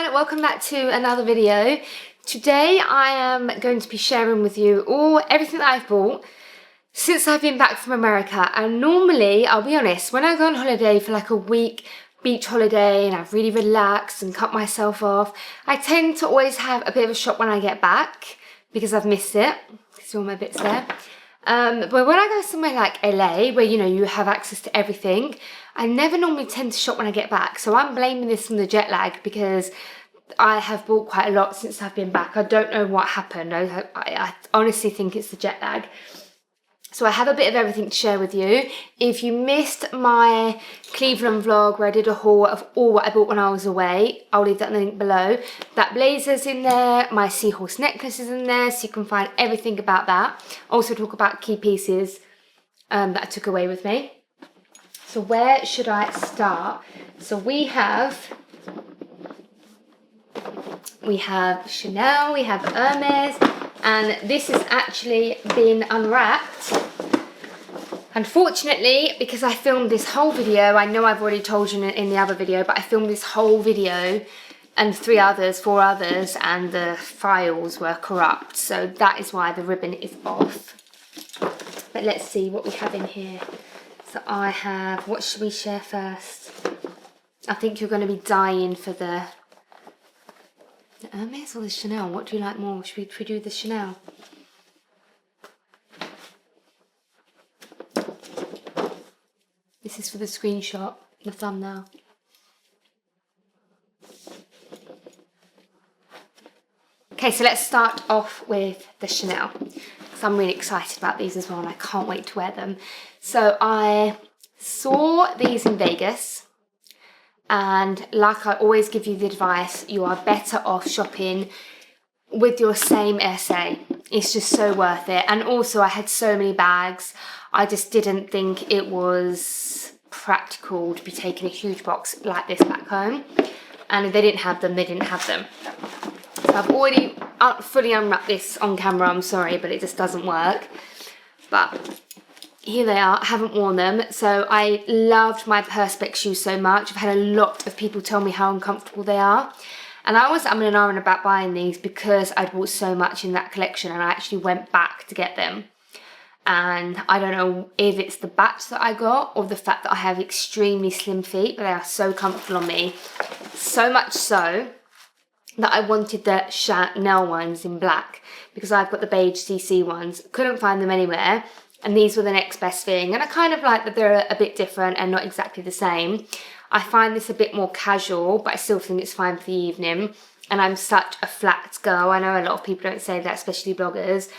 everyone, welcome back to another video. Today I am going to be sharing with you everything that I've bought since I've been back from America. And normally, I'll be honest, when I go on holiday for like a week, beach holiday, and I've really relaxed and cut myself off, I tend to always have a bit of a shop when I get back because I've missed it. See all my bits there. But when I go somewhere like LA, where you have access to everything, I never normally tend to shop when I get back. So I'm blaming this on the jet lag because I have bought quite a lot since I've been back. I don't know what happened. I honestly think it's the jet lag. So I have a bit of everything to share with you. If you missed my Cleveland vlog where I did a haul of all what I bought when I was away, I'll leave that in the link below. That blazer's in there, my seahorse necklace is in there, so you can find everything about that. Also talk about key pieces that I took away with me. So where should I start? So we have Chanel, we have Hermes, and this has actually been unwrapped. Unfortunately, because I filmed this whole video, I know I've already told you in the other video, but I filmed this whole video and 4 others, and the files were corrupt. So that is why the ribbon is off. But let's see what we have in here. So I have, what should we share first? I think you're going to be dying for the Hermes or the Chanel. What do you like more? Should we do the Chanel? This is for the screenshot, the thumbnail. Okay, so let's start off with the Chanel. So I'm really excited about these as well, and I can't wait to wear them. So I saw these in Vegas, and like I always give you the advice, you are better off shopping with your same SA. It's just so worth it. And also I had so many bags, I just didn't think it was practical to be taking a huge box like this back home. And if they didn't have them, they didn't have them. So I've already fully unwrapped this on camera, I'm sorry, but it just doesn't work. But here they are. I haven't worn them. So I loved my Perspex shoes so much. I've had a lot of people tell me how uncomfortable they are. And I was umming and ahhing about buying these because I'd bought so much in that collection, and I actually went back to get them. And I don't know if it's the batch that I got or the fact that I have extremely slim feet, but they are so comfortable on me. So much so that I wanted the Chanel ones in black because I've got the beige CC ones. Couldn't find them anywhere, and these were the next best thing. And I kind of like that they're a bit different and not exactly the same. I find this a bit more casual, but I still think it's fine for the evening. And I'm such a flats girl. I know a lot of people don't say that, especially bloggers,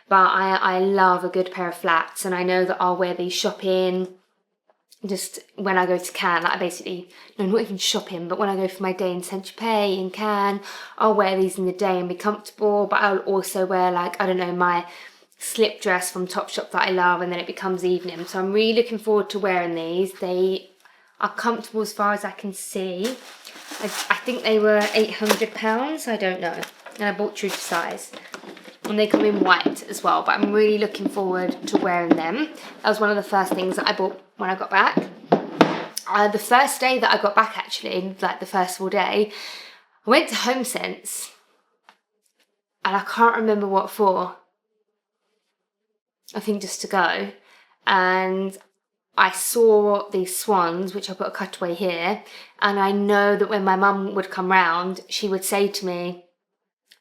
but I love a good pair of flats, and I know that I'll wear these shopping. Just when I go to Cannes, like I basically, no, not even shopping, but when I go for my day in Saint-Tropez in Cannes, I'll wear these in the day and be comfortable. But I'll also wear, like, I don't know, my slip dress from Topshop that I love, and then it becomes evening. So I'm really looking forward to wearing these. They are comfortable as far as I can see. I think they were £800, I don't know. And I bought true to size. And they come in white as well, but I'm really looking forward to wearing them. That was one of the first things that I bought when I got back. The first day that I got back, actually, like the first full day, I went to HomeSense, and I can't remember what for. I think just to go. And I saw these swans, which I put a cutaway here, and I know that when my mum would come round, she would say to me,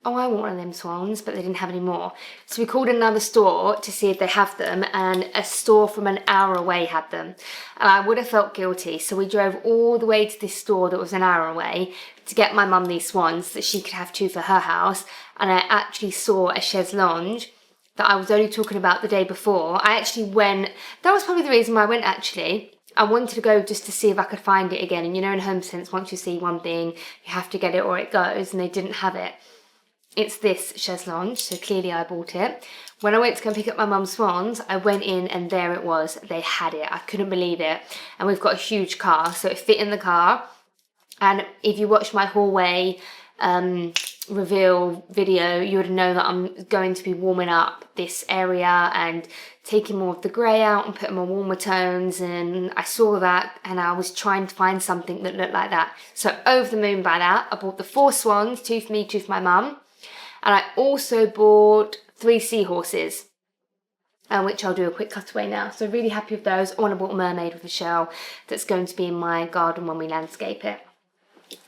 oh, I want one of them swans, but they didn't have any more. So we called another store to see if they have them, and a store from an hour away had them. And I would have felt guilty, so we drove all the way to this store that was an hour away to get my mum these swans that she could have 2 for her house. And I actually saw a chaise lounge that I was only talking about the day before. I actually went, that was probably the reason why I went actually. I wanted to go just to see if I could find it again. And you know, in HomeSense, once you see one thing, you have to get it or it goes, and they didn't have it. It's this chaise lounge, so clearly I bought it. When I went to go and pick up my mum's swans, I went in and there it was. They had it. I couldn't believe it. And we've got a huge car, so it fit in the car. And if you watch my hallway reveal video, you would know that I'm going to be warming up this area and taking more of the grey out and putting more warmer tones, and I saw that and I was trying to find something that looked like that. So over the moon by that. I bought the 4 swans, 2 for me, 2 for my mum, and I also bought 3 seahorses, which I'll do a quick cutaway now. So really happy with those. Oh, and I bought a mermaid with a shell that's going to be in my garden when we landscape it.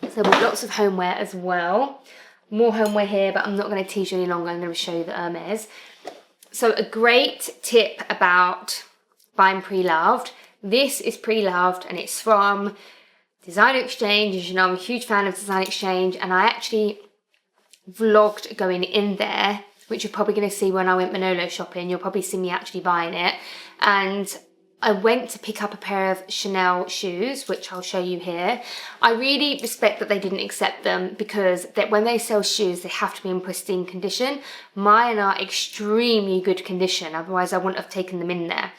So I bought lots of homeware as well. More homeware here, but I'm not going to tease you any longer. I'm going to show you the Hermes. So a great tip about buying pre-loved. This is pre-loved and it's from Designer Exchange. As you know, I'm a huge fan of Designer Exchange, and I actually vlogged going in there, which you're probably going to see when I went Manolo shopping. You'll probably see me actually buying it. And I went to pick up a pair of Chanel shoes, which I'll show you here. I really respect that they didn't accept them, because when they sell shoes, they have to be in pristine condition. Mine are extremely good condition, otherwise I wouldn't have taken them in there.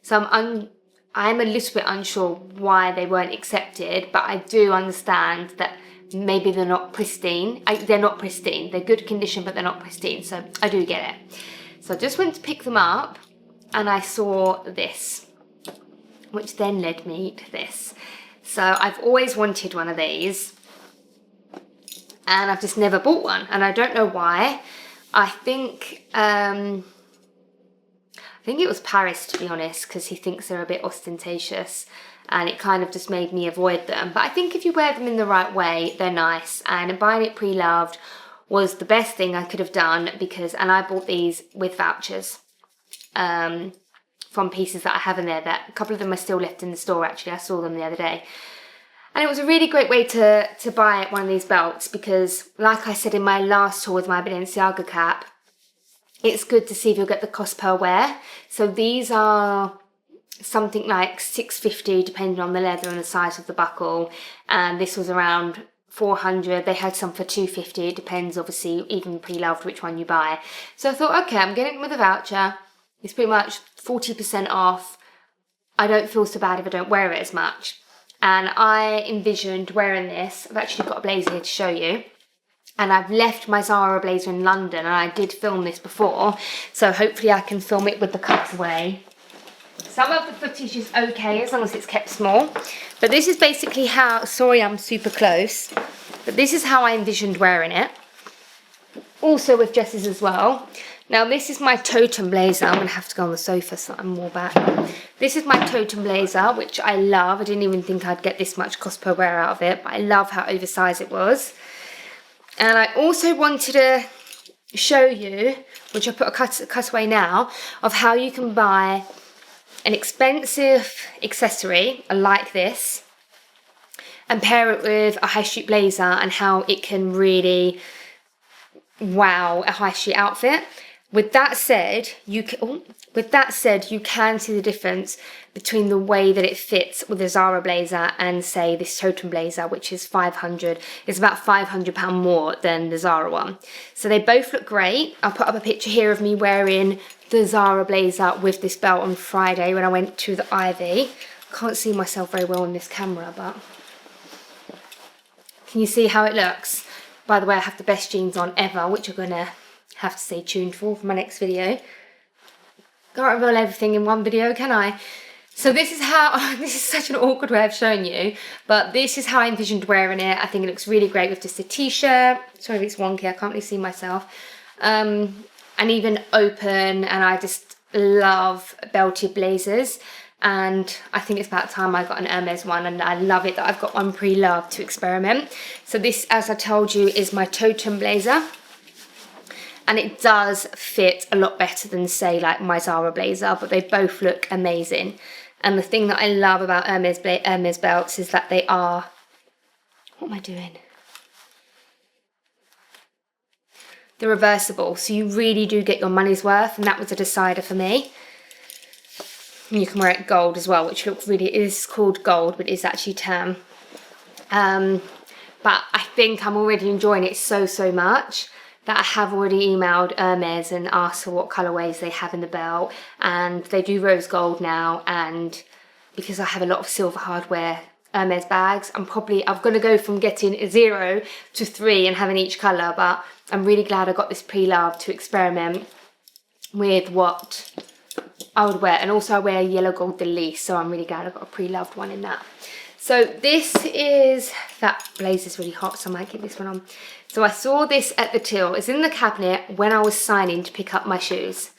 So I'm a little bit unsure why they weren't accepted, but I do understand that maybe they're not pristine. They're not pristine. They're good condition, but they're not pristine, so I do get it. So I just went to pick them up and I saw this, which then led me to this. So I've always wanted one of these and I've just never bought one, and I don't know why. I think it was Paris, to be honest, because he thinks they're a bit ostentatious, and it kind of just made me avoid them. But I think if you wear them in the right way, they're nice, and buying it pre-loved was the best thing I could have done, and I bought these with vouchers. From pieces that I have in there, that a couple of them are still left in the store actually. I saw them the other day. And it was a really great way to buy one of these belts, because like I said in my last haul with my Balenciaga cap, it's good to see if you'll get the cost per wear. So these are something like $6.50 depending on the leather and the size of the buckle, and this was around $400. They had some for $2.50. It depends, obviously, even pre-loved, which one you buy. So I thought, okay, I'm getting it with a voucher. It's pretty much 40% off. I don't feel so bad if I don't wear it as much. And I envisioned wearing this. I've actually got a blazer here to show you. And I've left my Zara blazer in London, and I did film this before. So hopefully I can film it with the cutaway. Some of the footage is okay as long as it's kept small. But this is basically how, sorry I'm super close, but this is how I envisioned wearing it. Also with dresses as well. Now this is my totem blazer. I'm going to have to go on the sofa so I'm more back. This is my totem blazer, which I love. I didn't even think I'd get this much cost per wear out of it, but I love how oversized it was. And I also wanted to show you, which I put a cutaway now, of how you can buy an expensive accessory like this and pair it with a high street blazer, and how it can really wow a high street outfit. With that said, you can see the difference between the way that it fits with a Zara blazer and say this totem blazer, which is $500. It's about £500 more than the Zara one. So they both look great. I'll put up a picture here of me wearing the Zara blazer with this belt on Friday when I went to the Ivy. Can't see myself very well on this camera, but can you see how it looks? By the way, I have the best jeans on ever, which you're gonna have to stay tuned for my next video. Can't reveal everything in one video, can I? So this is how, this is such an awkward way of showing you, but this is how I envisioned wearing it. I think it looks really great with just a t-shirt. Sorry if it's wonky, I can't really see myself. And even open, and I just love belted blazers. And I think it's about time I got an Hermes one, and I love it that I've got one pre-loved to experiment. So this, as I told you, is my totem blazer. And it does fit a lot better than, say, like my Zara blazer, but they both look amazing. And the thing that I love about Hermes belts is that they are, what am I doing? They're reversible, so you really do get your money's worth, and that was a decider for me. And you can wear it gold as well, which looks really, it is called gold, but it's actually tan. But I think I'm already enjoying it so much that I have already emailed Hermes and asked for what colourways they have in the belt, and they do rose gold now, and because I have a lot of silver hardware Hermes bags. I'm going to go from getting 0 to 3 and having each colour, but I'm really glad I got this pre-loved to experiment with what I would wear. And also I wear yellow gold the least, so I'm really glad I got a pre-loved one in that. So this is, that blaze is really hot, so I might get this one on. So I saw this at the till. It's in the cabinet when I was signing to pick up my shoes,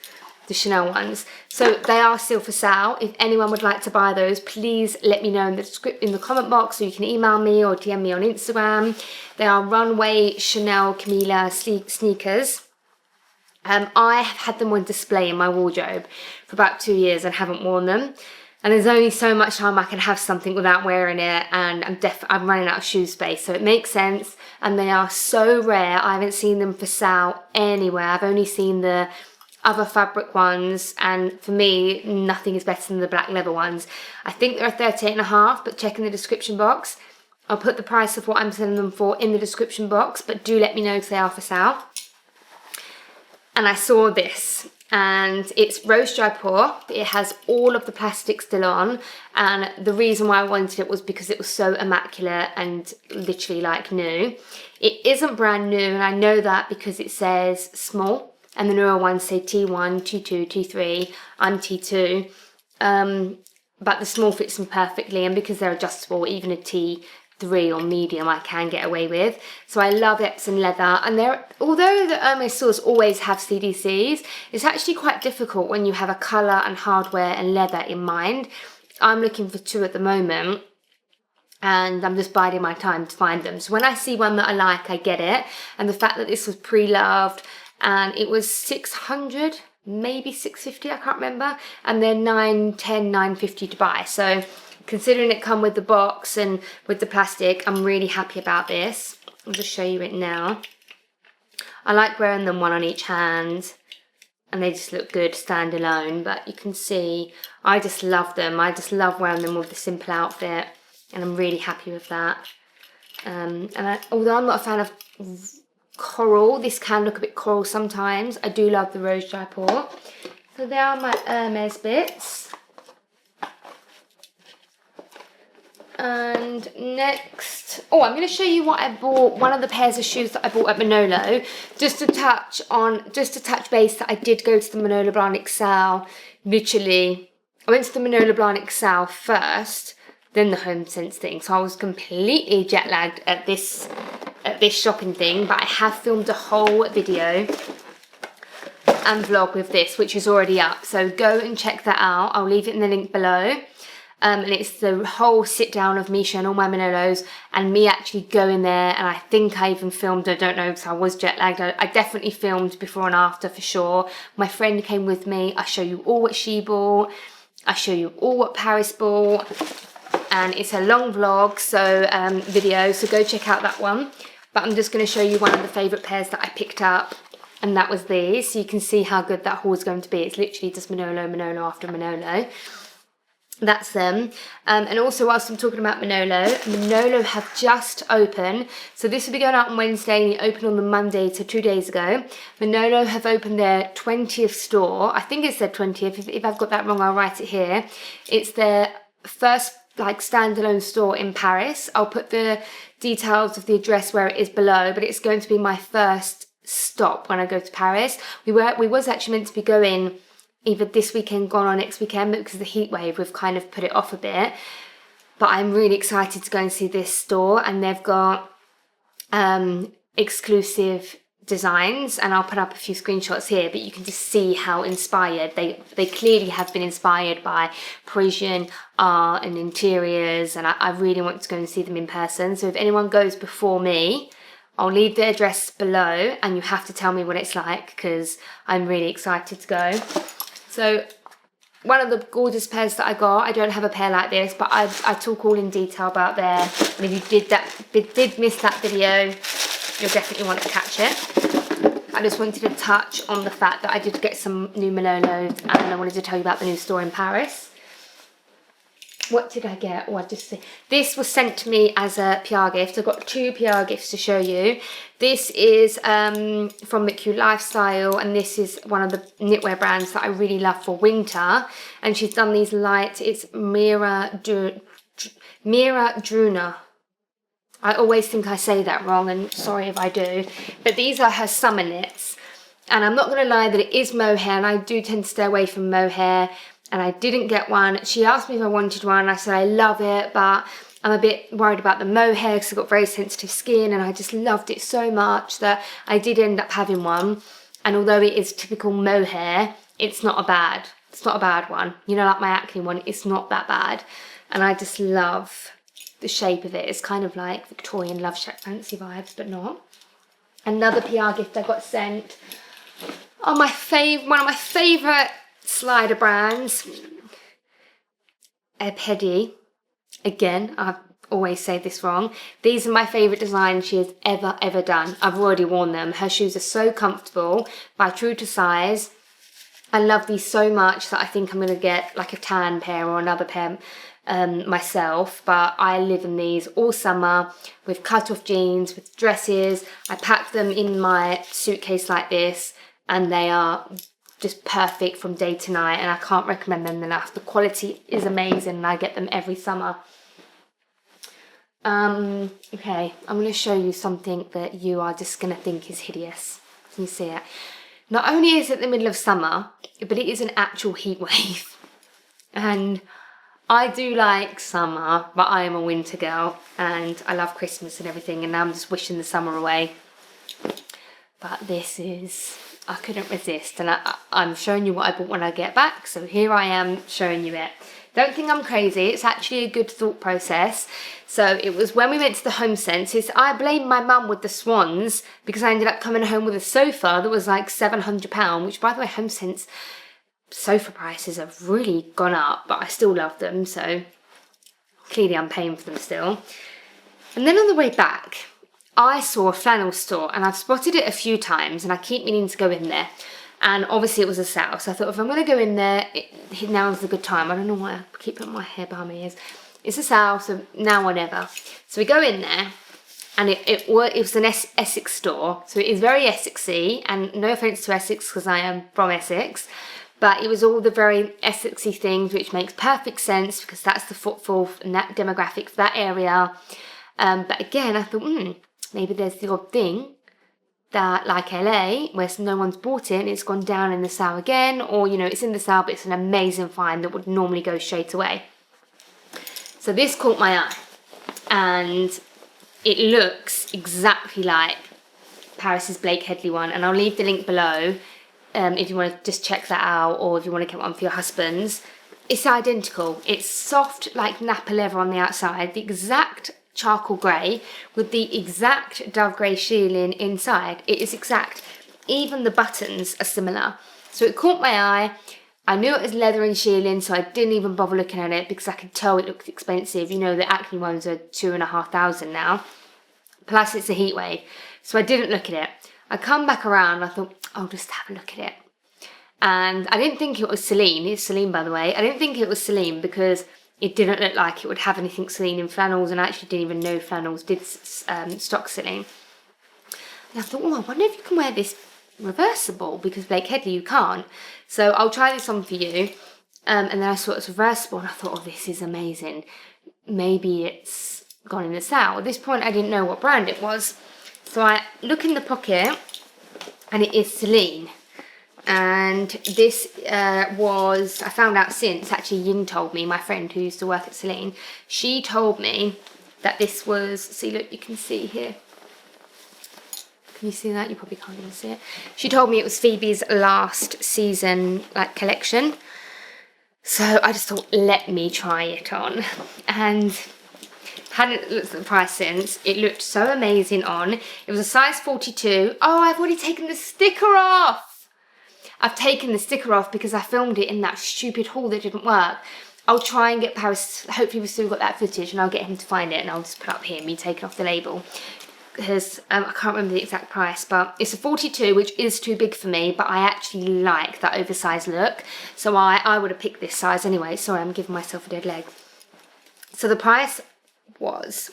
the Chanel ones. So they are still for sale. If anyone would like to buy those, please let me know in the comment box, or you can email me or DM me on Instagram. They are runway Chanel Camilla sneakers. I have had them on display in my wardrobe for about 2 years and haven't worn them. And there's only so much time I can have something without wearing it, and I'm running out of shoe space, so it makes sense. And they are so rare. I haven't seen them for sale anywhere. I've only seen the other fabric ones, and for me, nothing is better than the black leather ones. I think they're $38.50, but check in the description box. I'll put the price of what I'm selling them for in the description box, but do let me know if they are for sale. And I saw this, and it's rose Jaipur. It has all of the plastic still on, and the reason why I wanted it was because it was so immaculate and literally like new. It isn't brand new, and I know that because it says small, and the newer ones say T1, T2, T3. I'm T2, but the small fits me perfectly, and because they're adjustable, even a T3 or medium I can get away with. So I love Epsom leather, and although the Hermes stores always have CDCs, it's actually quite difficult when you have a colour and hardware and leather in mind. I'm looking for 2 at the moment, and I'm just biding my time to find them. So when I see one that I like, I get it. And the fact that this was pre-loved, and it was 600, maybe 650, I can't remember, and they're 910, 950 to buy. So considering it come with the box and with the plastic, I'm really happy about this. I'll just show you it now. I like wearing them one on each hand, and they just look good standalone, but you can see I just love them. I just love wearing them with the simple outfit, and I'm really happy with that. Although I'm not a fan of coral, this can look a bit coral sometimes, I do love the rose Jaipur. So there are my Hermes bits. And next, I'm going to show you what I bought, one of the pairs of shoes that I bought at Manolo, just to touch base that I did go to the Manolo Blahnik sale. Literally, I went to the Manolo Blahnik sale first, then the Home Sense thing, so I was completely jet lagged at this shopping thing, but I have filmed a whole video and vlog with this, which is already up, so go and check that out. I'll leave it in the link below. And it's the whole sit down of me showing all my Manolos and me actually going there, and I think I even filmed, I don't know, because I was jet lagged. I definitely filmed before and after for sure. My friend came with me. I show you all what she bought. I show you all what Paris bought, and it's a long vlog, so video, so go check out that one. But I'm just going to show you one of the favourite pairs that I picked up, and that was these, so you can see how good that haul is going to be. It's literally just Manolo, Manolo after Manolo. That's them. And also, whilst I'm talking about Manolo have just opened. So this will be going out on Wednesday, and it opened on the Monday, so 2 days ago. Manolo have opened their 20th store. I think it's their 20th. If I've got that wrong, I'll write it here. It's their first standalone store in Paris. I'll put the details of the address where it is below, but it's going to be my first stop when I go to Paris. We was actually meant to be going either this weekend, gone or next weekend, but because of the heat wave, we've kind of put it off a bit. But I'm really excited to go and see this store, and they've got exclusive designs, and I'll put up a few screenshots here, but you can just see how inspired they clearly have been inspired by Parisian art and interiors, and I really want to go and see them in person. So if anyone goes before me, I'll leave the address below, and you have to tell me what it's like, because I'm really excited to go. So one of the gorgeous pairs that I got, I don't have a pair like this, but I talk all in detail about there. And if you did miss that video, you'll definitely want to catch it. I just wanted to touch on the fact that I did get some new Manolos, and I wanted to tell you about the new store in Paris. What did I get? Oh, I just see. This was sent to me as a PR gift. I've got 2 PR gifts to show you. This is from McHugh Lifestyle, and this is one of the knitwear brands that I really love for winter. And she's done these lights. It's Mira Mira Druna. I always think I say that wrong, and sorry if I do. But these are her summer knits. And I'm not going to lie that it is mohair, and I do tend to stay away from mohair. And I didn't get one. She asked me if I wanted one. I said I love it, but I'm a bit worried about the mohair because I've got very sensitive skin, and I just loved it so much that I did end up having one. And although it is typical mohair, it's not a bad one. You know, like my acne one, it's not that bad. And I just love the shape of it. It's kind of like Victorian Love Shack Fancy vibes, but not. Another PR gift I got sent. Oh, one of my favourite slider brands, Ebhedi. Again, I always say this wrong. These are my favourite designs she has ever done. I've already worn them. Her shoes are so comfortable, by true to size. I love these so much that I think I'm going to get like a tan pair or another pair myself, but I live in these all summer with cut-off jeans, with dresses. I pack them in my suitcase like this, and they are just perfect from day to night, and I can't recommend them enough. The quality is amazing, and I get them every summer. Okay, I'm going to show you something that you are just going to think is hideous. Can you see it? Not only is it the middle of summer, but it is an actual heat wave. And I do like summer, but I am a winter girl, and I love Christmas and everything, and now I'm just wishing the summer away. But this is, I couldn't resist, and I'm showing you what I bought when I get back, so here I am showing you it. Don't think I'm crazy, it's actually a good thought process. So it was when we went to the Home Sense. I blame my mum with the swans because I ended up coming home with a sofa that was like £700, which by the way, Home Sense sofa prices have really gone up, but I still love them, so clearly I'm paying for them still. And then on the way back, I saw a flannel store, and I've spotted it a few times, and I keep meaning to go in there. And obviously it was a sale, so I thought if I'm going to go in there, now is a good time. I don't know why I keep putting my hair behind my ears. It's a sale, so now or never. So we go in there, and it was an Essex store, so it is very Essexy, and no offence to Essex because I am from Essex, but it was all the very Essexy things, which makes perfect sense because that's the footfall and that demographic for that area. But again, I thought, maybe there's the odd thing that, like LA, where no one's bought it and it's gone down in the sale again, or, you know, it's in the sale, but it's an amazing find that would normally go straight away. So this caught my eye, and it looks exactly like Paris's Blake Headley one, and I'll leave the link below if you want to just check that out, or if you want to get one for your husbands. It's identical. It's soft like Napa leather on the outside, the exact charcoal grey with the exact dove grey shearling inside. It is exact. Even the buttons are similar. So it caught my eye. I knew it was leather and shearling, so I didn't even bother looking at it because I could tell it looked expensive. You know, the Acne ones are £2,500 now. Plus it's a heat wave. So I didn't look at it. I come back around and I thought, I'll just have a look at it. And I didn't think it was Celine. It's Celine, by the way. I didn't think it was Celine because it didn't look like it would have anything Celine in flannels, and I actually didn't even know flannels did stock Celine. And I thought, oh, I wonder if you can wear this reversible, because Blake Headley you can't. So I'll try this on for you. And then I saw it's reversible, and I thought, oh, this is amazing. Maybe it's gone in the sale. At this point, I didn't know what brand it was. So I look in the pocket, and it is Celine. And this was, I found out since, actually Ying told me, my friend who used to work at Celine, she told me that this was, see, look, you can see here. Can you see that? You probably can't even see it. She told me it was Phoebe's last season, like, collection. So I just thought, let me try it on. And hadn't looked at the price since. It looked so amazing on. It was a size 42. Oh, I've already taken the sticker off. I've taken the sticker off because I filmed it in that stupid haul that didn't work. I'll try and get Paris, hopefully we've still got that footage, and I'll get him to find it, and I'll just put up here, me taking off the label. Because I can't remember the exact price, but it's a 42, which is too big for me, but I actually like that oversized look. So I would have picked this size anyway. Sorry, I'm giving myself a dead leg. So the price was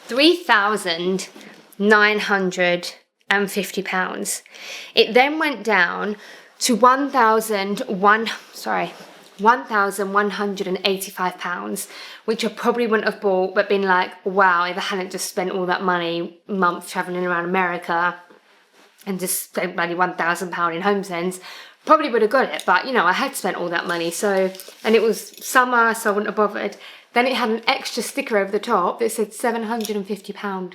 £3,950. It then went down to £1,185, which I probably wouldn't have bought, but been like, wow, if I hadn't just spent all that money a month travelling around America and just spent bloody £1,000 in home sense, probably would have got it. But you know, I had spent all that money, so, and it was summer, so I wouldn't have bothered. Then it had an extra sticker over the top that said £750.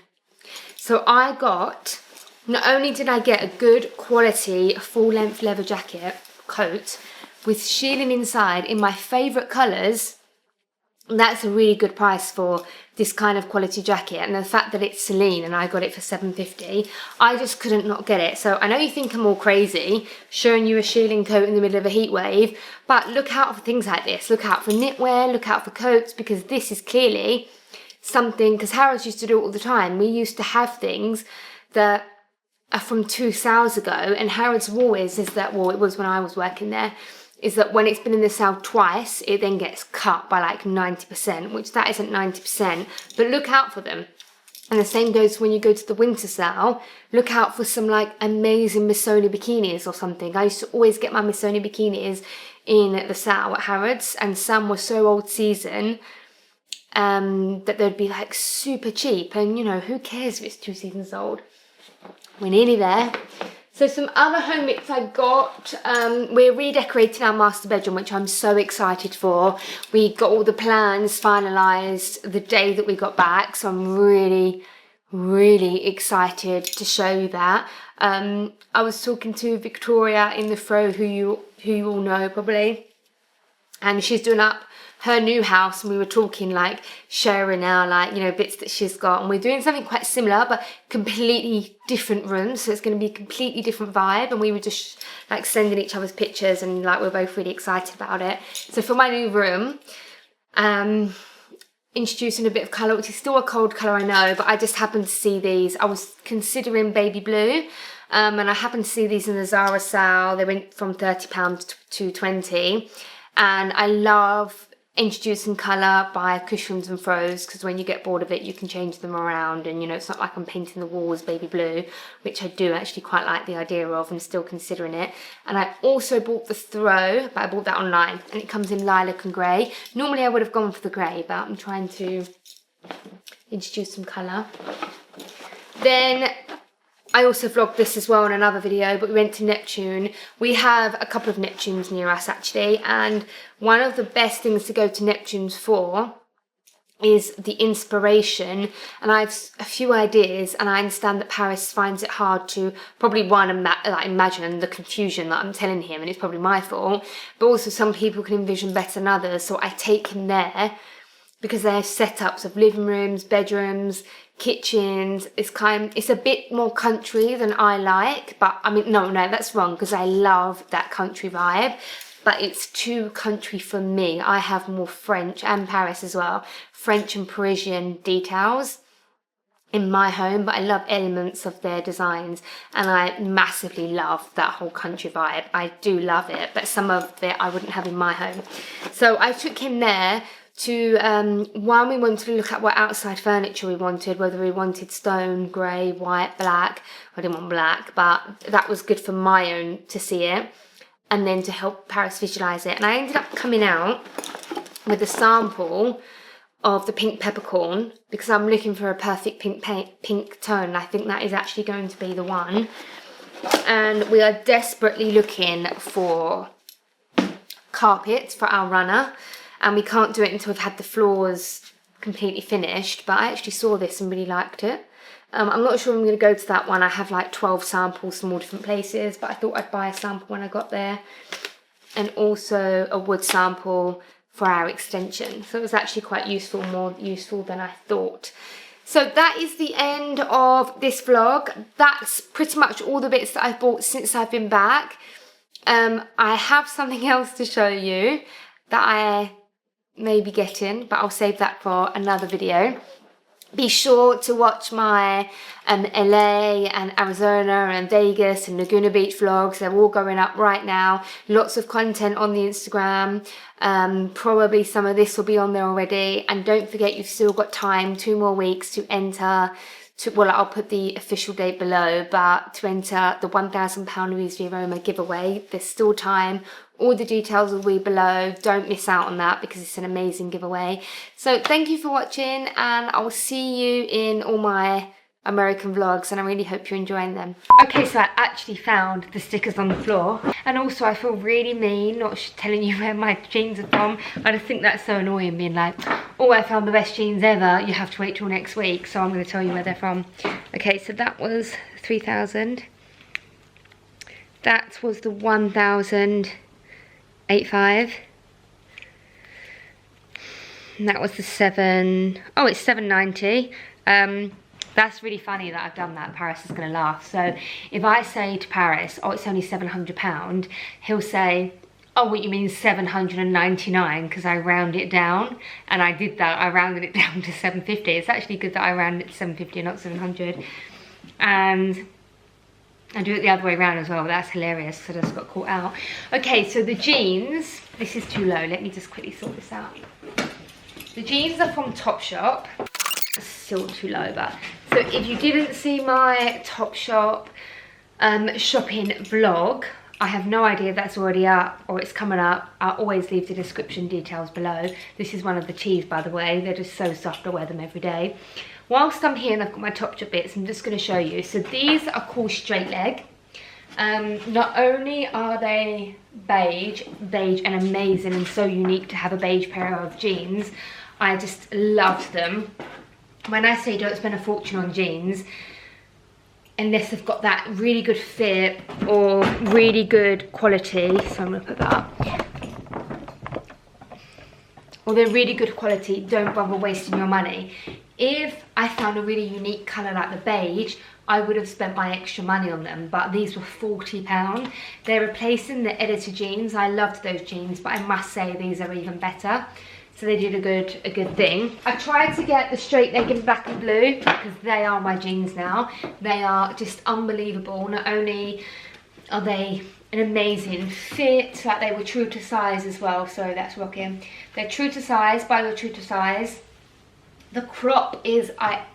So I got, not only did I get a good quality full length leather jacket coat with shearling inside in my favourite colours, that's a really good price for this kind of quality jacket. And the fact that it's Celine and I got it for £750, I just couldn't not get it. So I know you think I'm all crazy showing you a shearling coat in the middle of a heat wave, but look out for things like this. Look out for knitwear, look out for coats, because this is clearly something, because Harrods used to do it all the time. We used to have things that are from 2 sales ago, and Harrods always is that, well, it was when I was working there, is that when it's been in the sale twice, it then gets cut by like 90%, which that isn't 90%, but look out for them. And the same goes when you go to the winter sale. Look out for some like amazing Missoni bikinis or something. I used to always get my Missoni bikinis in the sale at Harrods, and some were so old season that they'd be like super cheap, and you know, who cares if it's 2 seasons old? We're nearly there. So some other home bits I got, we're redecorating our master bedroom, which I'm so excited for. We got all the plans finalised the day that we got back, so I'm really, really excited to show you that. I was talking to Victoria in the Fro, who you all know probably, and she's doing up her new house, and we were talking like sharing our like, you know, bits that she's got, and we're doing something quite similar but completely different rooms, so it's going to be a completely different vibe, and we were just like sending each other's pictures, and like we're both really excited about it. So for my new room, introducing a bit of colour, which is still a cold colour, I know, but I just happened to see these. I was considering baby blue, and I happened to see these in the Zara sale. They went from £30 to £20, and I love introducing colour by cushions and throws, because when you get bored of it you can change them around, and you know, it's not like I'm painting the walls baby blue, which I do actually quite like the idea of and still considering it. And I also bought the throw, but I bought that online, and it comes in lilac and grey. Normally I would have gone for the grey, but I'm trying to introduce some colour. Then I also vlogged this as well in another video, but we went to Neptune. We have a couple of Neptunes near us actually, and one of the best things to go to Neptunes for is the inspiration. And I have a few ideas, and I understand that Paris finds it hard to probably imagine the confusion that I'm telling him, and it's probably my fault, but also some people can envision better than others, so I take him there because they have setups of living rooms, bedrooms, kitchens. It's a bit more country than I like, but I mean, no, that's wrong, because I love that country vibe, but it's too country for me. I have more French, and Paris as well, French and Parisian details in my home, but I love elements of their designs, and I massively love that whole country vibe. I do love it, but some of it I wouldn't have in my home. So I took him there to, one, we wanted to look at what outside furniture we wanted, whether we wanted stone, grey, white, black. I didn't want black, but that was good for my own to see it, and then to help Paris visualise it. And I ended up coming out with a sample of the pink peppercorn, because I'm looking for a perfect pink tone, and I think that is actually going to be the one. And we are desperately looking for carpets for our runner, and we can't do it until we've had the floors completely finished, but I actually saw this and really liked it. I'm not sure I'm going to go to that one. I have like 12 samples from all different places, but I thought I'd buy a sample when I got there, and also a wood sample for our extension. So it was actually quite useful, more useful than I thought. So that is the end of this vlog. That's pretty much all the bits that I've bought since I've been back. I have something else to show you that I may be getting, but I'll save that for another video. Be sure to watch my LA and Arizona and Vegas and Laguna Beach vlogs. They're all going up right now. Lots of content on the Instagram. Probably some of this will be on there already. And don't forget, you've still got time, 2 more weeks to enter. Well, I'll put the official date below, but to enter the £1,000 Louise V Roma giveaway, there's still time. All the details will be below. Don't miss out on that because it's an amazing giveaway. So thank you for watching, and I will see you in all my American vlogs, and I really hope you're enjoying them. Okay, so I actually found the stickers on the floor, and also I feel really mean not telling you where my jeans are from. I just think that's so annoying, being like, oh, I found the best jeans ever, you have to wait till next week, so I'm going to tell you where they're from. Okay, so that was 3,000. That was the 1,085. And that was the it's 790. That's really funny that I've done that. Paris is going to laugh. So if I say to Paris, oh, it's only £700, he'll say, oh, what, you mean 799? Because I round it down. And I did that. I rounded it down to 750. It's actually good that I rounded it to 750 and not 700. And I do it the other way around as well. But that's hilarious. So I just got caught out. Okay, so the jeans. This is too low. Let me just quickly sort this out. The jeans are from Topshop. Still too low, but so if you didn't see my Topshop shopping vlog, I have no idea if that's already up or it's coming up. I'll always leave the description details below. This is one of the tees, by the way. They're just so soft. I wear them every day. Whilst I'm here and I've got my Topshop bits, I'm just going to show you. So these are called straight leg. Not only are they beige and amazing and so unique to have a beige pair of jeans, I just loved them. When I say don't spend a fortune on jeans, unless they've got that really good fit or really good quality, so I'm going to put that up, or they're really good quality, don't bother wasting your money. If I found a really unique colour like the beige, I would have spent my extra money on them, but these were £40. They're replacing the editor jeans. I loved those jeans, but I must say these are even better. So they did a good thing. I tried to get the straight leg in black and blue because they are my jeans now. They are just unbelievable. Not only are they an amazing fit, like they were true to size as well. Sorry, that's rocking. They're true to size, by the true to size. The crop is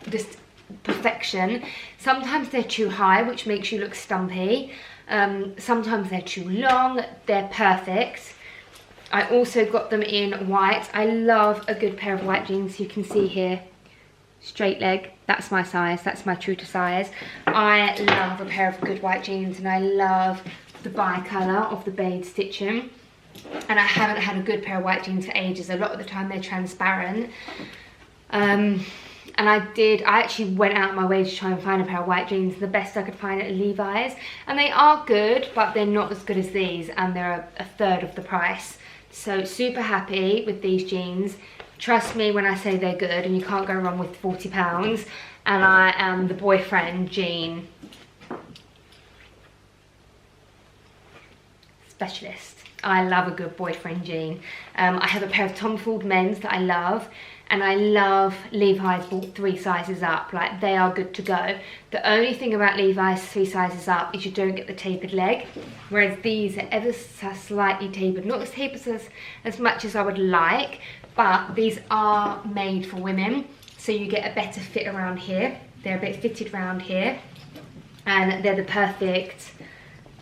just perfection. Sometimes they're too high, which makes you look stumpy. Sometimes they're too long. They're perfect. I also got them in white. I love a good pair of white jeans. You can see here, straight leg. That's my size. That's my true to size. I love a pair of good white jeans, and I love the bi-colour of the beige stitching. And I haven't had a good pair of white jeans for ages. A lot of the time they're transparent. And I actually went out of my way to try and find a pair of white jeans. The best I could find at Levi's. And they are good, but they're not as good as these. And they're a third of the price. So super happy with these jeans. Trust me when I say they're good, and you can't go wrong with £40. And I am the boyfriend jean specialist. I love a good boyfriend jean. I have a pair of Tom Ford men's that I love. And I love Levi's bought 3 sizes up. Like, they are good to go. The only thing about Levi's 3 sizes up is you don't get the tapered leg. Whereas these are ever so slightly tapered. Not as tapered as much as I would like. But these are made for women. So you get a better fit around here. They're a bit fitted around here. And they're the perfect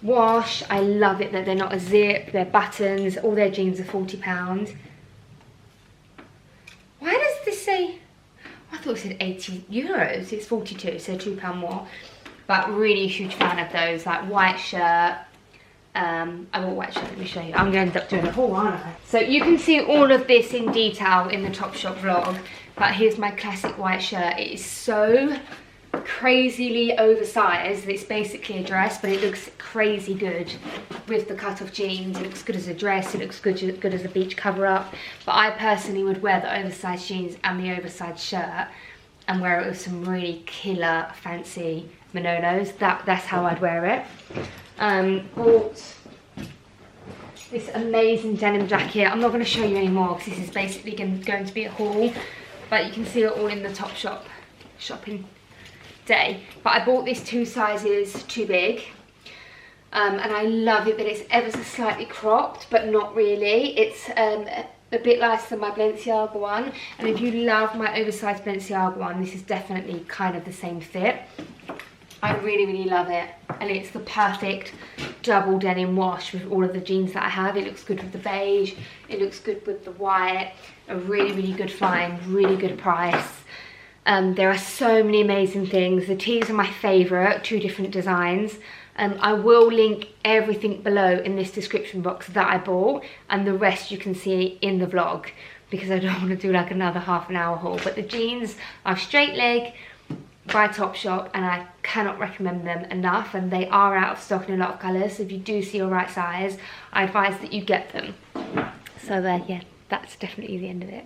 wash. I love it that they're not a zip. They're buttons. All their jeans are £40. Why does this say, I thought it said €80, it's 42, so £2 more. But really a huge fan of those, like white shirt. I bought white shirt, let me show you. I'm going to end up doing a haul, aren't I? So you can see all of this in detail in the Topshop vlog. But here's my classic white shirt. It is so crazily oversized. It's basically a dress, but it looks crazy good with the cut-off jeans. It looks good as a dress. It looks good as a beach cover-up. But I personally would wear the oversized jeans and the oversized shirt and wear it with some really killer fancy Manolos. That's how I'd wear it. Bought this amazing denim jacket. I'm not going to show you anymore because this is basically going to be a haul, but you can see it all in the Topshop shopping day. But I bought this 2 sizes too big, and I love it that it's ever so slightly cropped, but not really. It's a bit lighter than my Balenciaga one, and if you love my oversized Balenciaga one, this is definitely kind of the same fit. I really love it, and it's the perfect double denim wash with all of the jeans that I have. It looks good with the beige, it looks good with the white. A really, really good find, really good price. There are so many amazing things. The tees are my favourite, 2 different designs. I will link everything below in this description box that I bought, and the rest you can see in the vlog, because I don't want to do like another half an hour haul. But the jeans are straight leg by Topshop, and I cannot recommend them enough, and they are out of stock in a lot of colours, so if you do see your right size, I advise that you get them. So yeah, that's definitely the end of it.